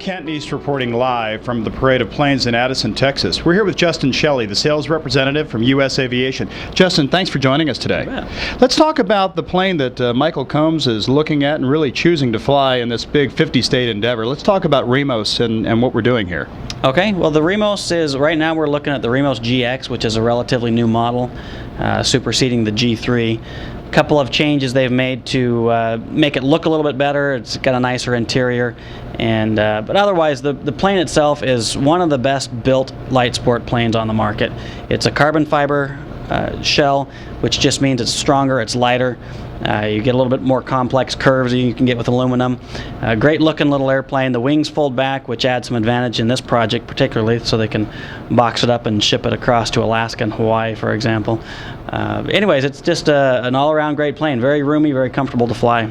Kent East reporting live from the Parade of Planes in Addison, Texas. We're here with Justin Shelley, the sales representative from U.S. Aviation. Justin, thanks for joining us today. Let's talk about the plane that Michael Combs is looking at and really choosing to fly in this big 50-state endeavor. Let's talk about Remos and what we're doing here. Okay, well the Remos is, right now we're looking at the Remos GX, which is a relatively new model, superseding the G3. A couple of changes they've made to make it look a little bit better. It's got a nicer interior, and but otherwise the plane itself is one of the best built light sport planes on the market. It's a carbon fiber shell, which just means it's stronger, it's lighter. You get a little bit more complex curves than you can get with aluminum. Great looking little airplane. The wings fold back, which adds some advantage in this project particularly, so they can box it up and ship it across to Alaska and Hawaii, for example. Anyways, it's just an all-around great plane. Very roomy, very comfortable to fly.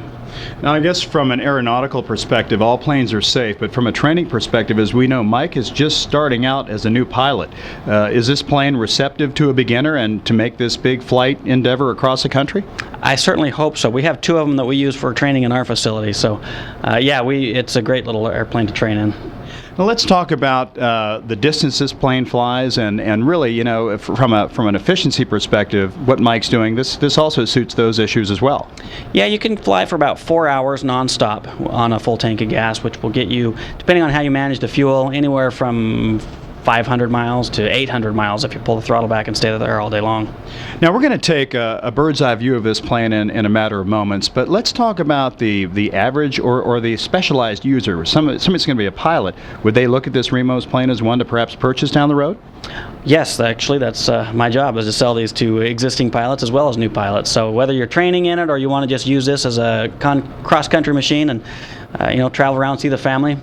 Now, I guess from an aeronautical perspective, all planes are safe, but from a training perspective, as we know, Mike is just starting out as a new pilot. Is this plane receptive to a beginner and to make this big flight endeavor across the country? I certainly hope so. We have two of them that we use for training in our facility, so yeah, it's a great little airplane to train in. Well, let's talk about the distance this plane flies, and really, you know, from an efficiency perspective, what Mike's doing. This also suits those issues as well. Yeah, you can fly for about 4 hours nonstop on a full tank of gas, which will get you, depending on how you manage the fuel, anywhere from 500 miles to 800 miles if you pull the throttle back and stay there all day long. Now we're going to take a bird's eye view of this plane in a matter of moments, but let's talk about the average or the specialized user. Somebody's going to be a pilot. Would they look at this Remos plane as one to perhaps purchase down the road? Yes, actually that's my job, is to sell these to existing pilots as well as new pilots. So whether you're training in it or you want to just use this as a cross-country machine and travel around, see the family,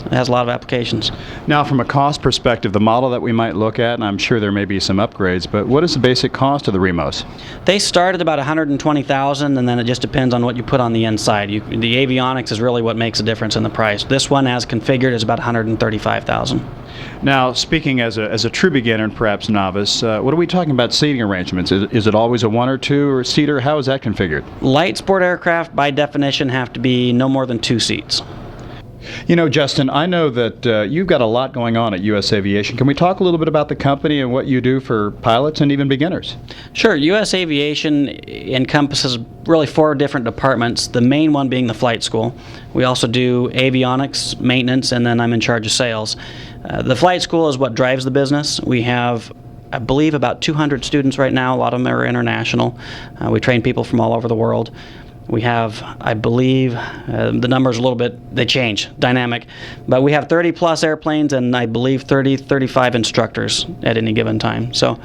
it has a lot of applications. Now, from a cost perspective, the model that we might look at, and I'm sure there may be some upgrades, but what is the basic cost of the Remos? They start at about $120,000, and then it just depends on what you put on the inside. The avionics is really what makes a difference in the price. This one, as configured, is about $135,000. Now, speaking as a true beginner and perhaps novice, what are we talking about seating arrangements? Is it always a one or two or seater? How is that configured? Light sport aircraft, by definition, have to be no more than 2 seats. You know, Justin, I know that you've got a lot going on at U.S. Aviation. Can we talk a little bit about the company and what you do for pilots and even beginners? Sure. U.S. Aviation encompasses really 4 different departments, the main one being the flight school. We also do avionics, maintenance, and then I'm in charge of sales. The flight school is what drives the business. We have, I believe, about 200 students right now. A lot of them are international. We train people from all over the world. We have, I believe, the numbers a little bit, they change, dynamic, but we have 30 plus airplanes and I believe 35 instructors at any given time. So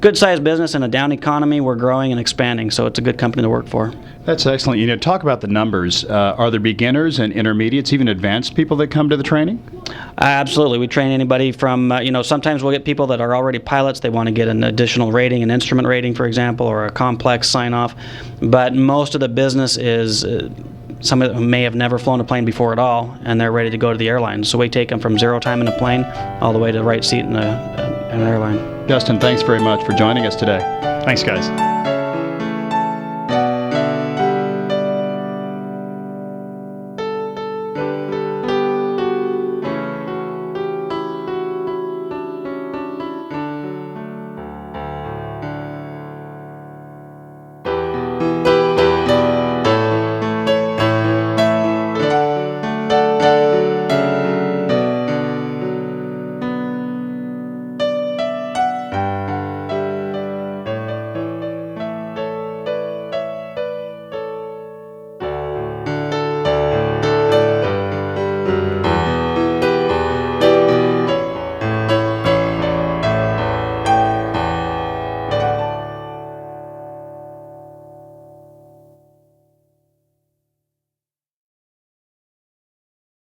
good sized business in a down economy. We're growing and expanding, so it's a good company to work for. That's excellent. You know, talk about the numbers. Are there beginners and intermediates, even advanced people that come to the training? Absolutely. We train anybody from, sometimes we'll get people that are already pilots. They want to get an additional rating, an instrument rating, for example, or a complex sign-off. But most of the business is somebody who may have never flown a plane before at all, and they're ready to go to the airline. So we take them from 0 time in a plane all the way to the right seat in an airline. Justin, thanks very much for joining us today. Thanks, guys.